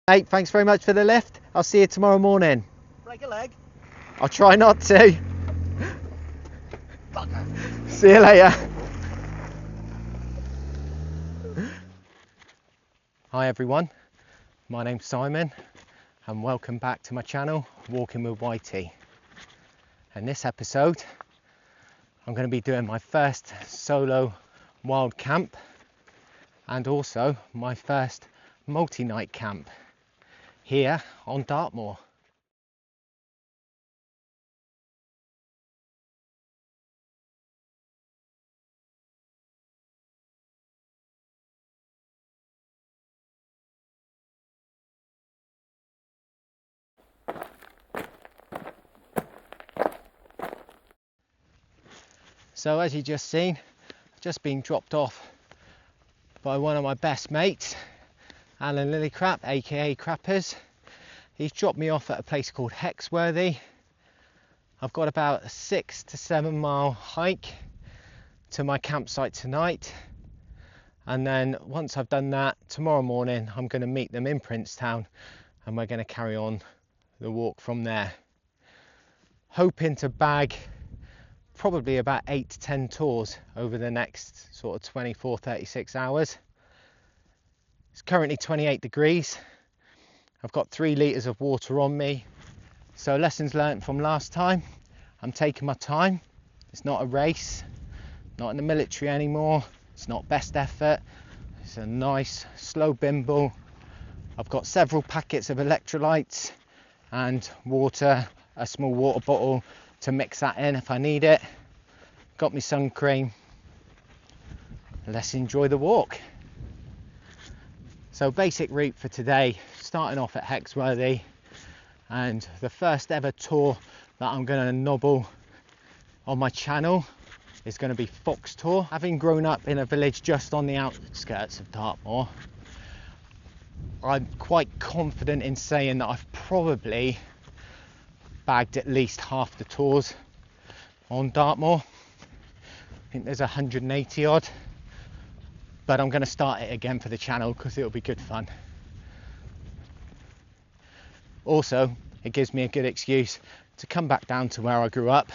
Hey, thanks very much for the lift. I'll see you tomorrow morning. Break a leg. I'll try not to. See you later. Hi everyone, my name's Simon and welcome back to my channel, Walking with YT. In this episode, I'm going to be doing my first solo wild camp and also my first multi-night camp here on Dartmoor. So as you just seen, I've just been dropped off by one of my best mates, Alan Lillycrap, aka Crappers. He's dropped me off at a place called Hexworthy. I've got about a 6 to 7 mile hike to my campsite tonight, and then once I've done that, tomorrow morning I'm going to meet them in Princetown and we're going to carry on the walk from there, hoping to bag probably about 8 to 10 tours over the next sort of 24-36 hours. It's currently 28 degrees. I've got 3 litres of water on me. So lessons learnt from last time. I'm taking my time. It's not a race, not in the military anymore. It's not best effort. It's a nice slow bimble. I've got several packets of electrolytes and water, a small water bottle to mix that in if I need it. Got me sun cream. Let's enjoy the walk. So basic route for today, starting off at Hexworthy, and the first ever tour that I'm going to nobble on my channel is going to be Fox Tor. Having grown up in a village just on the outskirts of Dartmoor, I'm quite confident in saying that I've probably bagged at least half the tours on Dartmoor. I think there's 180 odd, but I'm going to start it again for the channel because it'll be good fun. Also, it gives me a good excuse to come back down to where I grew up,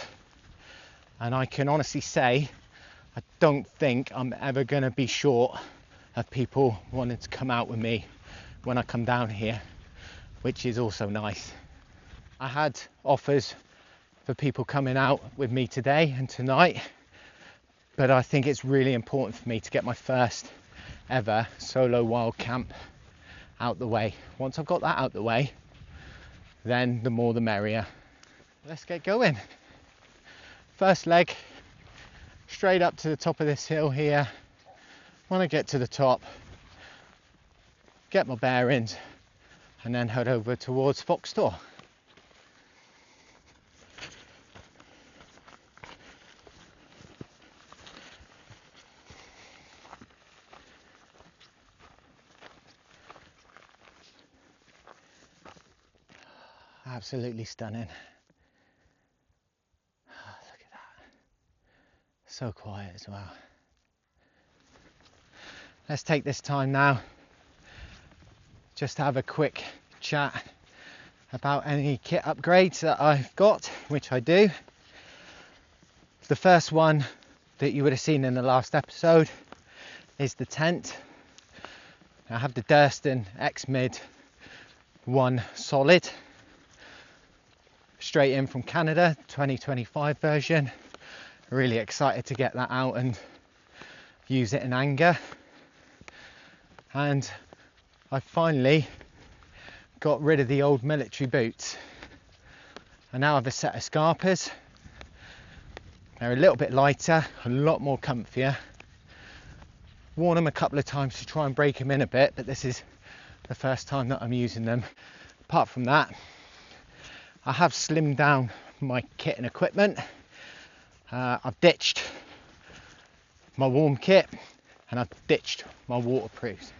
and I can honestly say I don't think I'm ever going to be short of people wanting to come out with me when I come down here, which is also nice. I had offers for people coming out with me today and tonight, but I think it's really important for me to get my first ever solo wild camp out the way. Once I've got that out the way, then the more the merrier. Let's get going. First leg, straight up to the top of this hill here. When I get to the top, get my bearings, and then head over towards Fox Tor. Absolutely stunning. Oh, look at that. So quiet as well. Let's take this time now just to have a quick chat about any kit upgrades that I've got, which I do. The first one that you would have seen in the last episode is the tent. I have the Durston X-Mid 1 Solid, straight in from Canada, 2025 version. Really excited to get that out and use it in anger. And I finally got rid of the old military boots. I now have a set of Scarpers. They're a little bit lighter, a lot more comfier. Worn them a couple of times to try and break them in a bit, but this is the first time that I'm using them. Apart from that, I have slimmed down my kit and equipment. I've ditched my warm kit and I've ditched my waterproofs.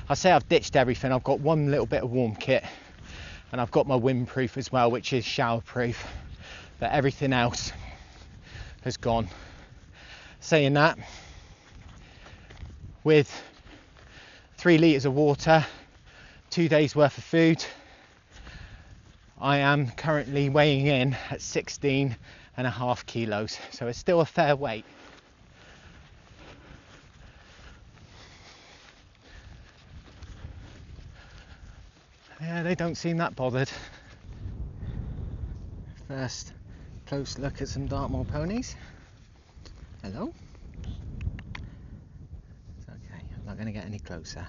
I say I've ditched everything. I've got one little bit of warm kit and I've got my windproof as well, which is showerproof, but everything else has gone. Saying that, with 3 litres of water, 2 days worth of food. I am currently weighing in at 16.5 kilos, so it's still a fair weight. Yeah, they don't seem that bothered. First close look at some Dartmoor ponies. Hello. It's okay, I'm not going to get any closer.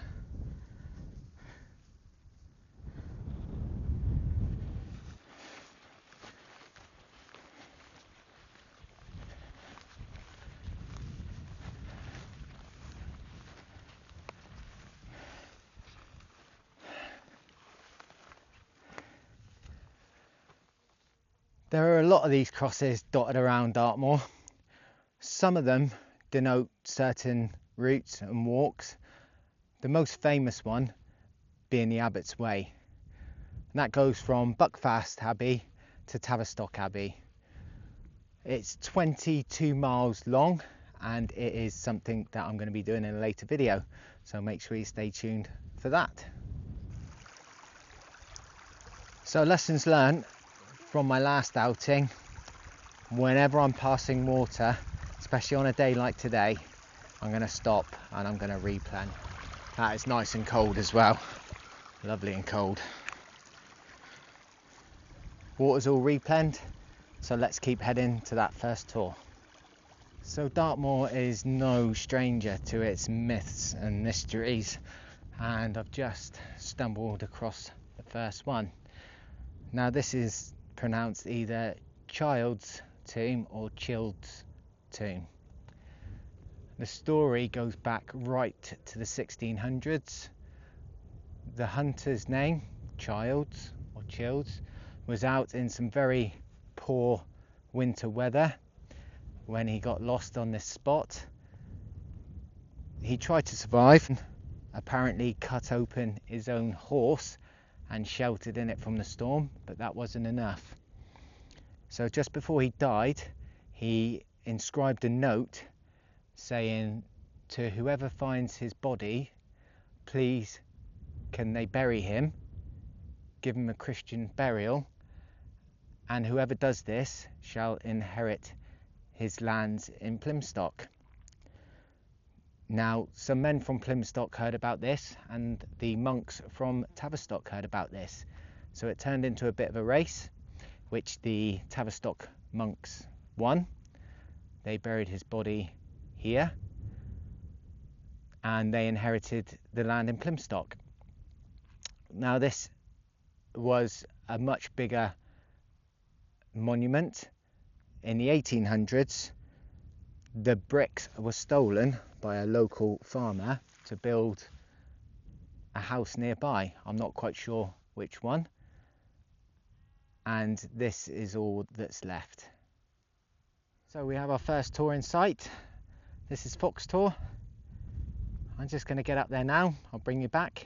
There are a lot of these crosses dotted around Dartmoor. Some of them denote certain routes and walks. The most famous one being the Abbot's Way. And that goes from Buckfast Abbey to Tavistock Abbey. It's 22 miles long and it is something that I'm going to be doing in a later video. So make sure you stay tuned for that. So lessons learned from my last outing: whenever I'm passing water, especially on a day like today, I'm going to stop and I'm going to replen. That is nice and cold as well, lovely and cold. Water's all replenned, so let's keep heading to that first tour. So Dartmoor is no stranger to its myths and mysteries, and I've just stumbled across the first one. Now this is pronounced either Childe's tomb or Childe's tomb. The story goes back right to the 1600s. The hunter's name, Childe's or Childe's, was out in some very poor winter weather when he got lost on this spot. He tried to survive, apparently cut open his own horse and sheltered in it from the storm, but that wasn't enough. So just before he died, he inscribed a note saying, to whoever finds his body, please can they bury him, give him a Christian burial, and whoever does this shall inherit his lands in Plymstock. Now, some men from Plymstock heard about this, and the monks from Tavistock heard about this. So it turned into a bit of a race, which the Tavistock monks won. They buried his body here, and they inherited the land in Plymstock. Now, this was a much bigger monument. In the 1800s, the bricks were stolen by a local farmer to build a house nearby. I'm not quite sure which one. And this is all that's left. So we have our first tour in sight. This is Fox Tor. I'm just going to get up there now. I'll bring you back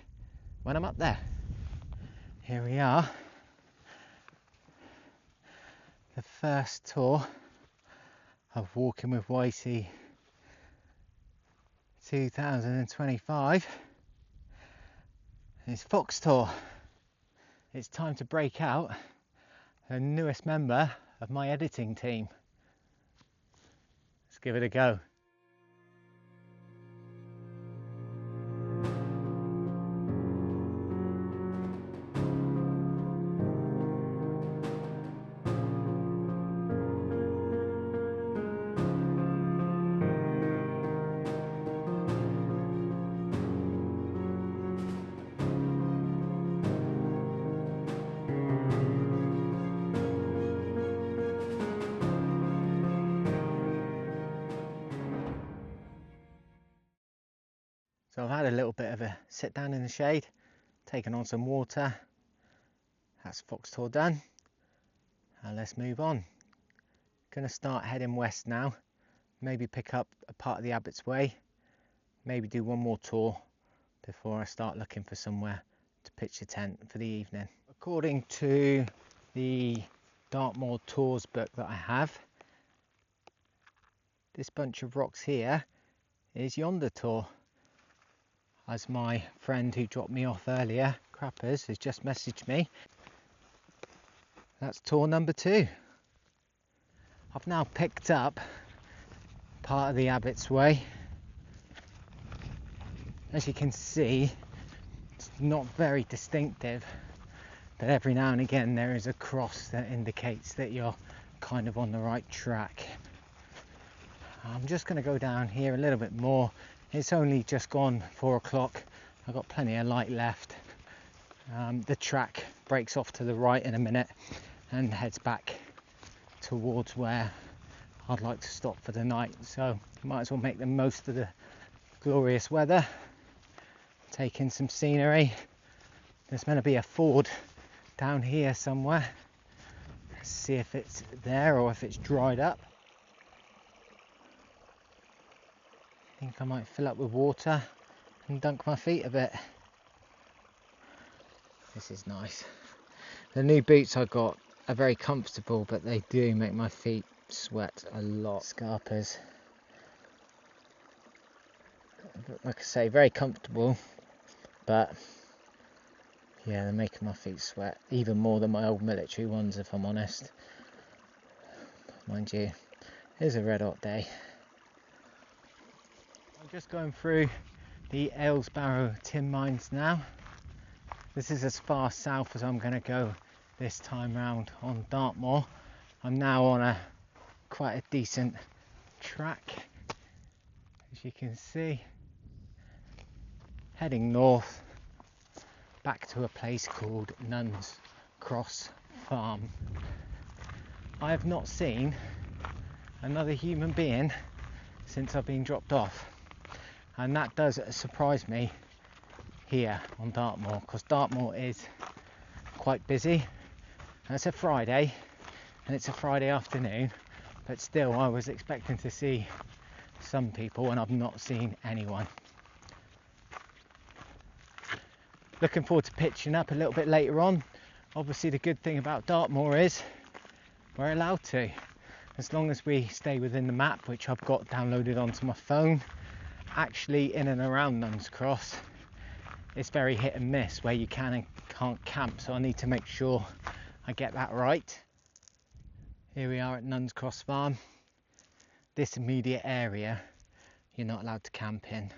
when I'm up there. Here we are. The first tour of Walking with Whitey 2025 is Fox Tor. It's time to break out the newest member of my editing team. Let's give it a go. So I've had a little bit of a sit down in the shade, taken on some water. That's Fox Tor done. And let's move on. Gonna start heading west now. Maybe pick up a part of the Abbot's Way. Maybe do one more tour before I start looking for somewhere to pitch a tent for the evening. According to the Dartmoor Tours book that I have, this bunch of rocks here is Yonder Tor, as my friend who dropped me off earlier crappers has just messaged me. That's Tor number 2. I've now picked up part of the Abbott's Way. As you can see, it's not very distinctive, but every now and again there is a cross that indicates that you're kind of on the right track. I'm just going to go down here a little bit more. It's only just gone 4 o'clock. I've got plenty of light left. The track breaks off to the right in a minute and heads back towards where I'd like to stop for the night. So might as well make the most of the glorious weather. Take in some scenery. There's meant to be a ford down here somewhere. Let's see if it's there or if it's dried up. I think I might fill up with water and dunk my feet a bit. This is nice. The new boots I got are very comfortable, but they do make my feet sweat a lot. Scarpers. Like I say, very comfortable, but yeah, they're making my feet sweat even more than my old military ones, if I'm honest. Mind you, it's a red hot day. I'm just going through the Aylesbarrow tin mines now. This is as far south as I'm going to go this time round on Dartmoor. I'm now on a quite a decent track, as you can see, heading north back to a place called Nuns Cross Farm. I have not seen another human being since I've been dropped off, and that does surprise me here on Dartmoor, because Dartmoor is quite busy. And it's a Friday and it's a Friday afternoon, but still I was expecting to see some people and I've not seen anyone. Looking forward to pitching up a little bit later on. Obviously the good thing about Dartmoor is we're allowed to, as long as we stay within the map, which I've got downloaded onto my phone. Actually, in and around Nuns Cross, it's very hit and miss where you can and can't camp, so I need to make sure I get that right. Here we are at Nuns Cross Farm. This immediate area you're not allowed to camp in,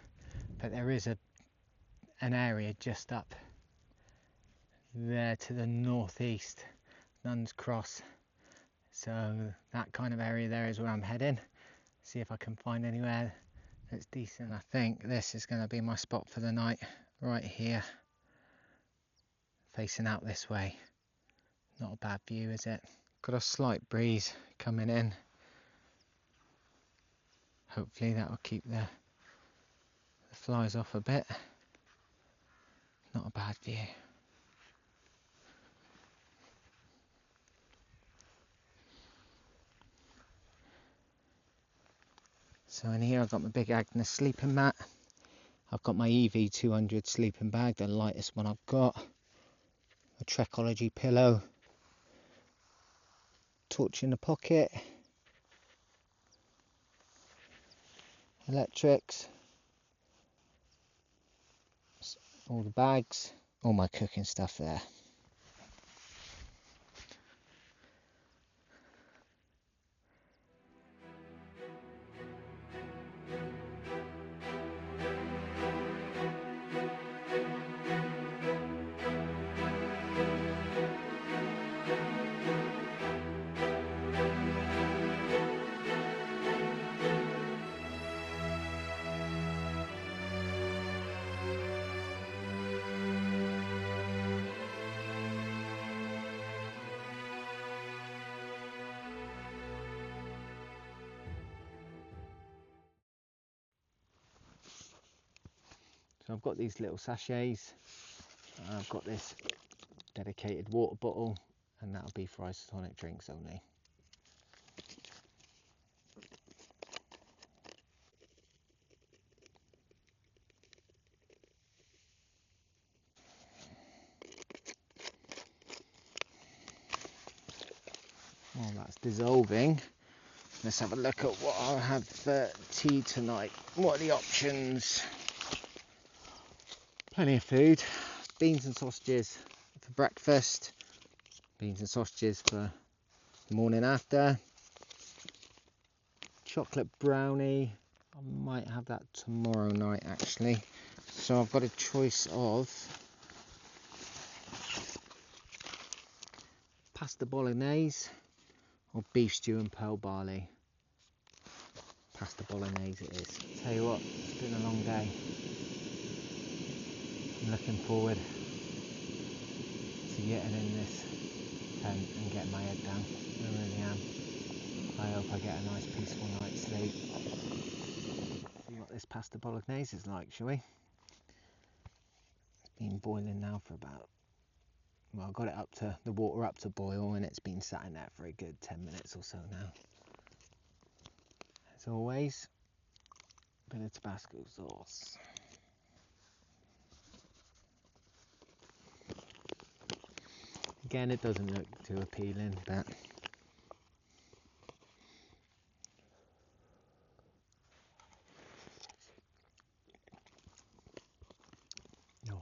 but there is an area just up there to the northeast, Nuns Cross. So that kind of area there is where I'm heading. See if I can find anywhere that's decent. I think this is going to be my spot for the night, right here, facing out this way. Not a bad view, is it? Got a slight breeze coming in. Hopefully that will keep the flies off a bit. Not a bad view. So in here I've got my big Agnes sleeping mat. I've got my EV200 sleeping bag, the lightest one I've got. A Trekology pillow. Torch in the pocket. Electrics. All the bags. All my cooking stuff there. So I've got these little sachets. I've got this dedicated water bottle, and that'll be for isotonic drinks only. While that's dissolving, let's have a look at what I'll have for tea tonight. What are the options? Plenty of food. beans and sausages for breakfast, beans and sausages for the morning after, chocolate brownie. I might have that tomorrow night actually. So I've got a choice of pasta bolognese or beef stew and pearl barley. Pasta bolognese it is. Tell you what, it's been a long day. I'm looking forward to getting in this tent and getting my head down. I really am. I hope I get a nice peaceful night's sleep. See what this pasta bolognese is like, shall we? It's been boiling now for about, well, I got it up to the water up to boil, and it's been sat in there for a good 10 minutes or so now. As always, a bit of Tabasco sauce. Again, it doesn't look too appealing, but oh,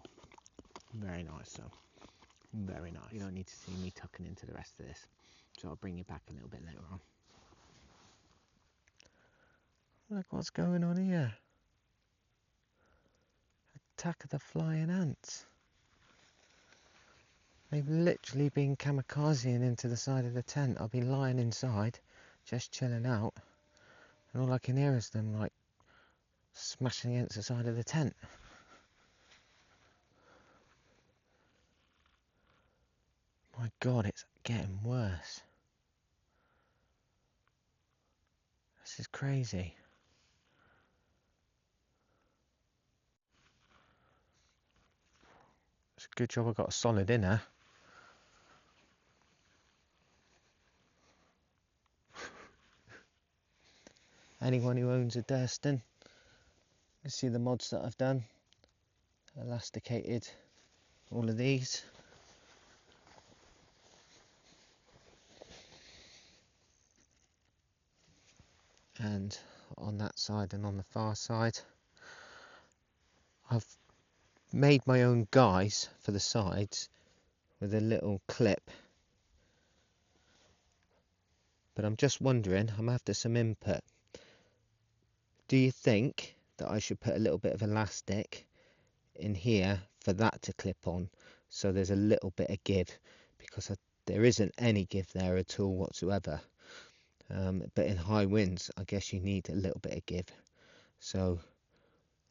very nice though. Very nice. You don't need to see me tucking into the rest of this, so I'll bring you back a little bit later on. Look what's going on here. Attack of the flying ants. They've literally been kamikazing into the side of the tent. I've been lying inside, just chilling out, and all I can hear is them like smashing against the side of the tent. My God, it's getting worse. This is crazy. It's a good job I got a solid dinner. Anyone who owns a Durston, you see the mods that I've done. Elasticated all of these. And on that side and on the far side, I've made my own guys for the sides with a little clip. But I'm just wondering, I'm after some input. Do you think that I should put a little bit of elastic in here for that to clip on, so there's a little bit of give, because there isn't any give there at all whatsoever. But in high winds, I guess you need a little bit of give. So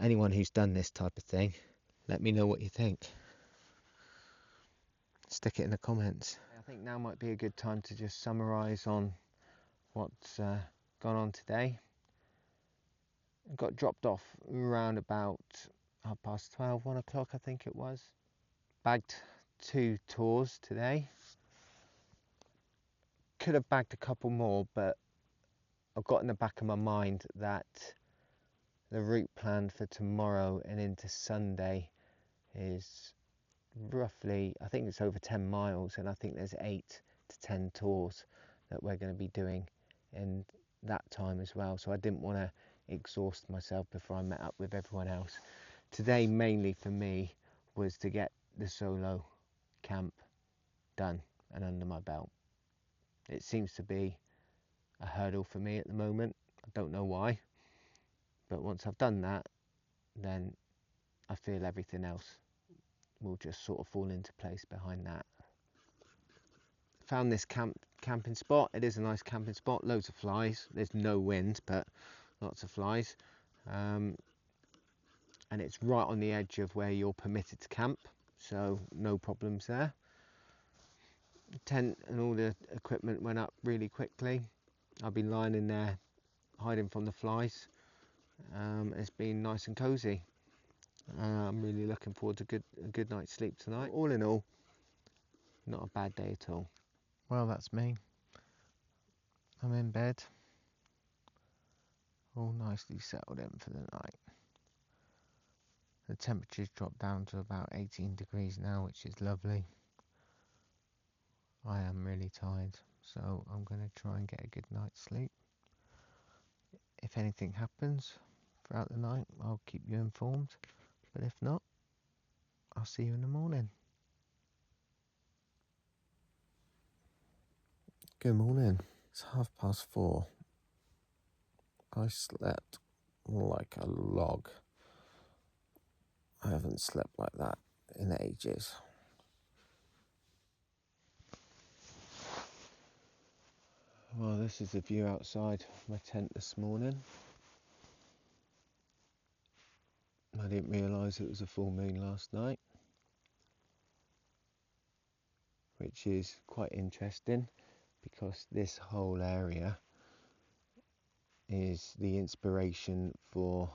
anyone who's done this type of thing, let me know what you think. Stick it in the comments. I think now might be a good time to just summarise on what's gone on today. I got dropped off around about 12:30, 1 o'clock I think it was. Bagged 2 tours today. Could have bagged a couple more, but I've got in the back of my mind that the route planned for tomorrow and into Sunday is roughly, I think it's over 10 miles, and I think there's 8 to 10 tours that we're going to be doing in that time as well. So I didn't want to exhaust myself before I met up with everyone else. Today mainly for me was to get the solo camp done and under my belt. It seems to be a hurdle for me at the moment. I don't know why, but once I've done that, then I feel everything else will just sort of fall into place behind that. Found this camping spot. It is a nice camping spot, loads of flies. There's no wind, but lots of flies. And it's right on the edge of where you're permitted to camp, so no problems there. The tent and all the equipment went up really quickly. I've been lying in there hiding from the flies. It's been nice and cozy. I'm really looking forward to a good night's sleep tonight. All in all, not a bad day at all. Well, that's me. I'm in bed, all nicely settled in for the night. The temperature's dropped down to about 18 degrees now, which is lovely. I am really tired, so I'm going to try and get a good night's sleep. If anything happens throughout the night, I'll keep you informed, but if not, I'll see you in the morning. Good morning. It's 4:30. I slept like a log. I haven't slept like that in ages. Well, this is the view outside my tent this morning. I didn't realise it was a full moon last night, which is quite interesting because this whole area is the inspiration for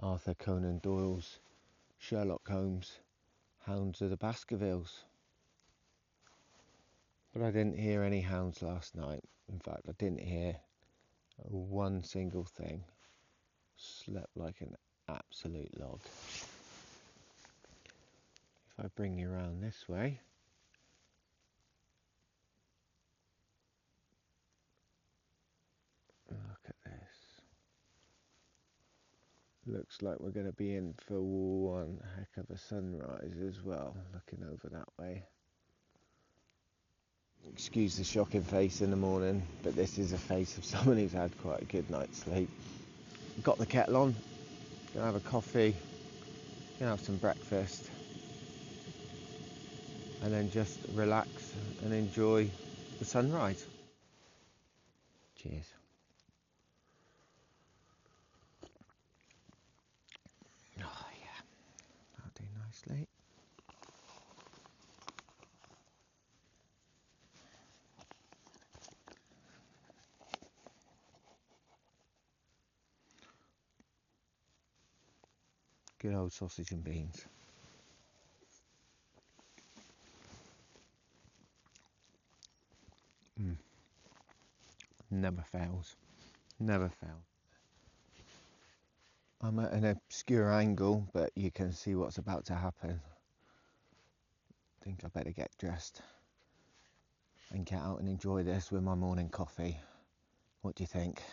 Arthur Conan Doyle's Sherlock Holmes Hounds of the Baskervilles. But I didn't hear any hounds last night. In fact, I didn't hear one single thing. Slept like an absolute log. If I bring you around this way, look at this. Looks like we're going to be in for one heck of a sunrise as well, looking over that way. Excuse the shocking face in the morning, but this is a face of someone who's had quite a good night's sleep. Got the kettle on, gonna have a coffee, gonna have some breakfast, and then just relax and enjoy the sunrise. Cheers. Oh yeah, that'll do nicely. Good old sausage and beans. Never fails. Never fails. I'm at an obscure angle, but you can see what's about to happen. I think I better get dressed and get out and enjoy this with my morning coffee. What do you think?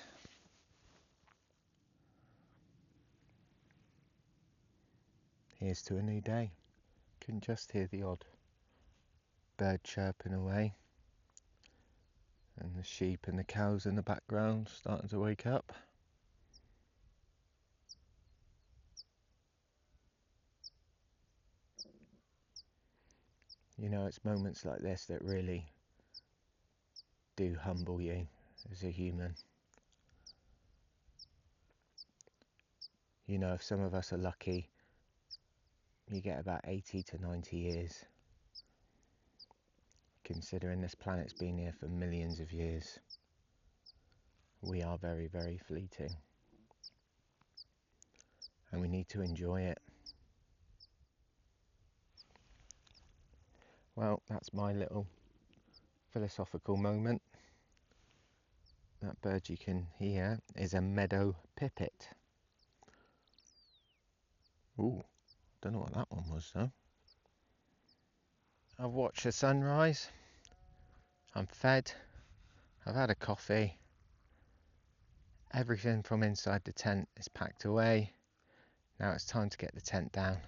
Here's to a new day. Can just hear the odd bird chirping away, and the sheep and the cows in the background starting to wake up. You know, it's moments like this that really do humble you as a human. You know, if some of us are lucky, you get about 80 to 90 years. Considering this planet's been here for millions of years, we are very, very fleeting. And we need to enjoy it. Well, that's my little philosophical moment. That bird you can hear is a meadow pipit. Ooh, don't know what that one was though. I've watched the sunrise. I'm fed. I've had a coffee. Everything from inside the tent is packed away. Now it's time to get the tent down.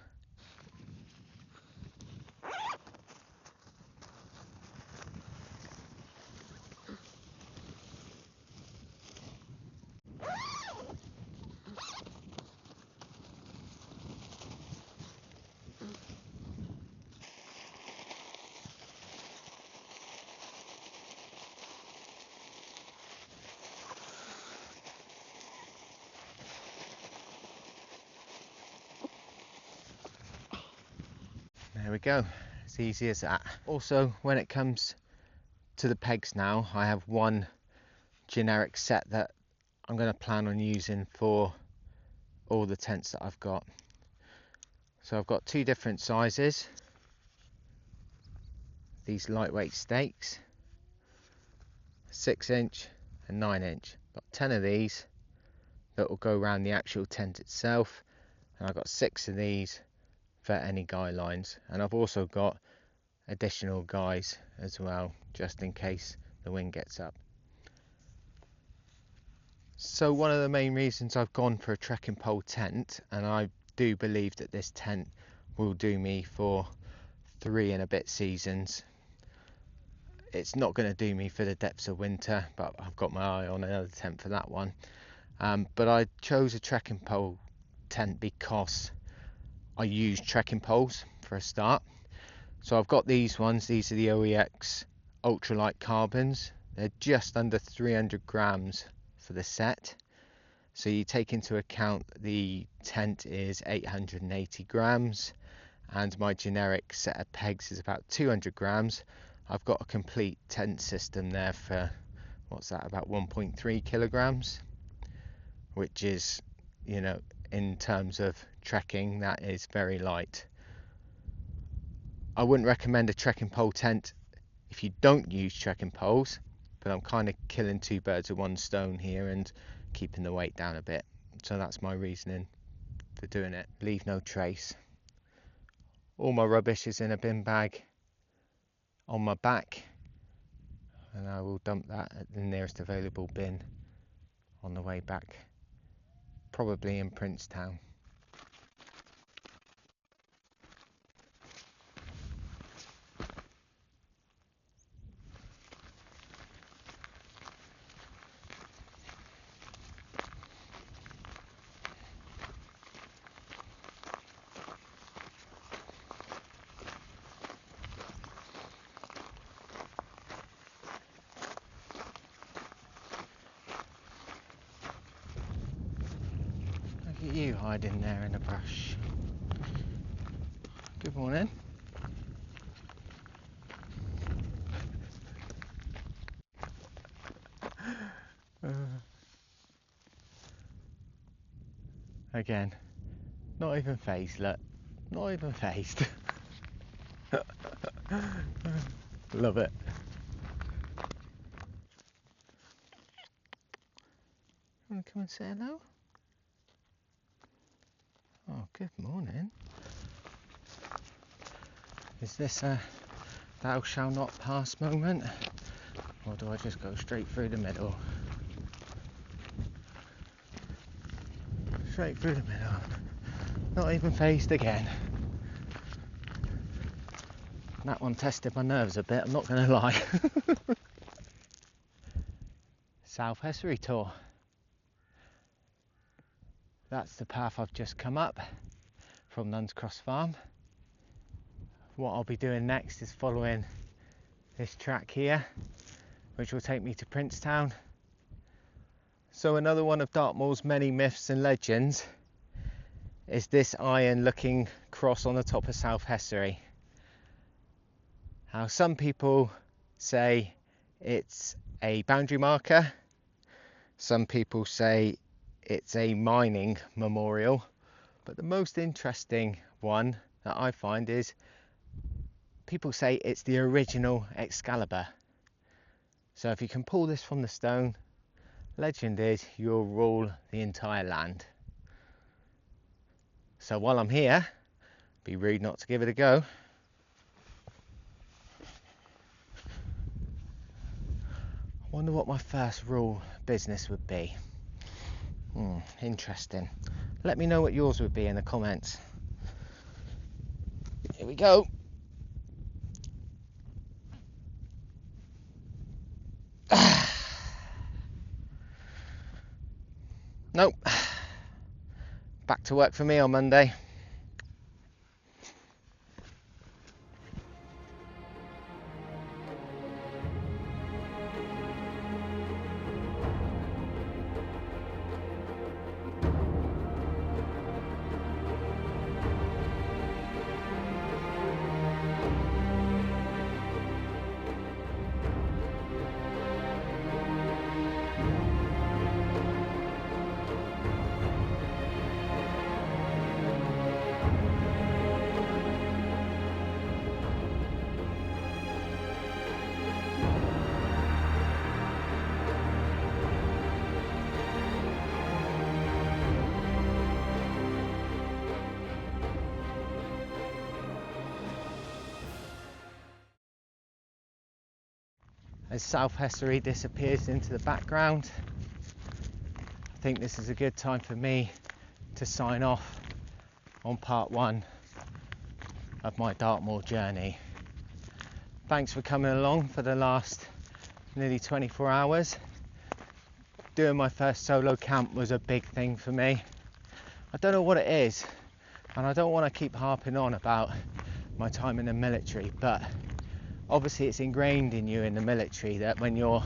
There we go, as easy as that. Also, when it comes to the pegs now, I have one generic set that I'm going to plan on using for all the tents that I've got. So I've got two different sizes. These lightweight stakes, 6-inch and 9-inch. Got 10 of these that will go around the actual tent itself, and I've got 6 of these for any guy lines, and I've also got additional guys as well, just in case the wind gets up. So one of the main reasons I've gone for a trekking pole tent, and I do believe that this tent will do me for 3 and a bit seasons. It's not going to do me for the depths of winter, but I've got my eye on another tent for that one. But I chose a trekking pole tent because I use trekking poles for a start. So I've got these ones. These are the OEX ultralight carbons. They're just under 300 grams for the set. So you take into account the tent is 880 grams and my generic set of pegs is about 200 grams. I've got a complete tent system there for, what's that, about 1.3 kilograms, which is, you know, in terms of trekking, that is very light. I wouldn't recommend a trekking pole tent if you don't use trekking poles, but I'm kind of killing 2 birds with 1 stone here and keeping the weight down a bit. So that's my reasoning for doing it. Leave no trace. All my rubbish is in a bin bag on my back, and I will dump that at the nearest available bin on the way back, probably in Princetown. Look at you hiding there in the brush. Good morning. Again, not even phased, look. Not even phased. Love it. Want to come and say hello? Oh, good morning. Is this a thou shall not pass moment? Or do I just go straight through the middle? Straight through the middle. Not even phased again. That one tested my nerves a bit, I'm not going to lie. South Hessary Tor. That's the path I've just come up from Nuns Cross Farm. What I'll be doing next is following this track here, which will take me to Princetown. So another one of Dartmoor's many myths and legends is this iron looking cross on the top of South Hessary. Now some people say it's a boundary marker, some people say it's a mining memorial, but the most interesting one that I find is people say it's the original Excalibur. So if you can pull this from the stone, legend is you'll rule the entire land. So while I'm here, be rude not to give it a go. I wonder what my first rule of business would be. Interesting. Let me know what yours would be in the comments. Here we go. Nope. Back to work for me on Monday. As South Hessary disappears into the background, I think this is a good time for me to sign off on part 1 of my Dartmoor journey. Thanks for coming along for the last nearly 24 hours. Doing my first solo camp was a big thing for me. I don't know what it is, and I don't want to keep harping on about my time in the military, but obviously it's ingrained in you in the military that when you're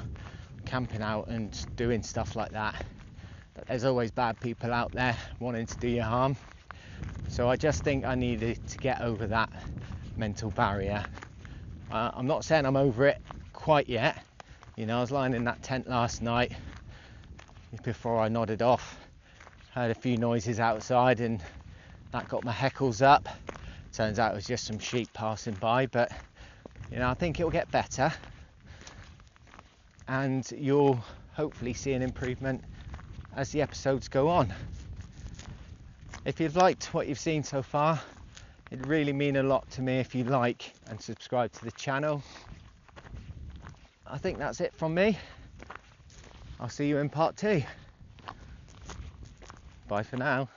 camping out and doing stuff like that there's always bad people out there wanting to do you harm. So I just think I needed to get over that mental barrier. I'm not saying I'm over it quite yet. You know, I was lying in that tent last night before I nodded off, heard a few noises outside and that got my heckles up. Turns out it was just some sheep passing by, but you know, I think it'll get better and you'll hopefully see an improvement as the episodes go on. If you've liked what you've seen so far, it'd really mean a lot to me if you like and subscribe to the channel. I think that's it from me. I'll see you in part 2. Bye for now.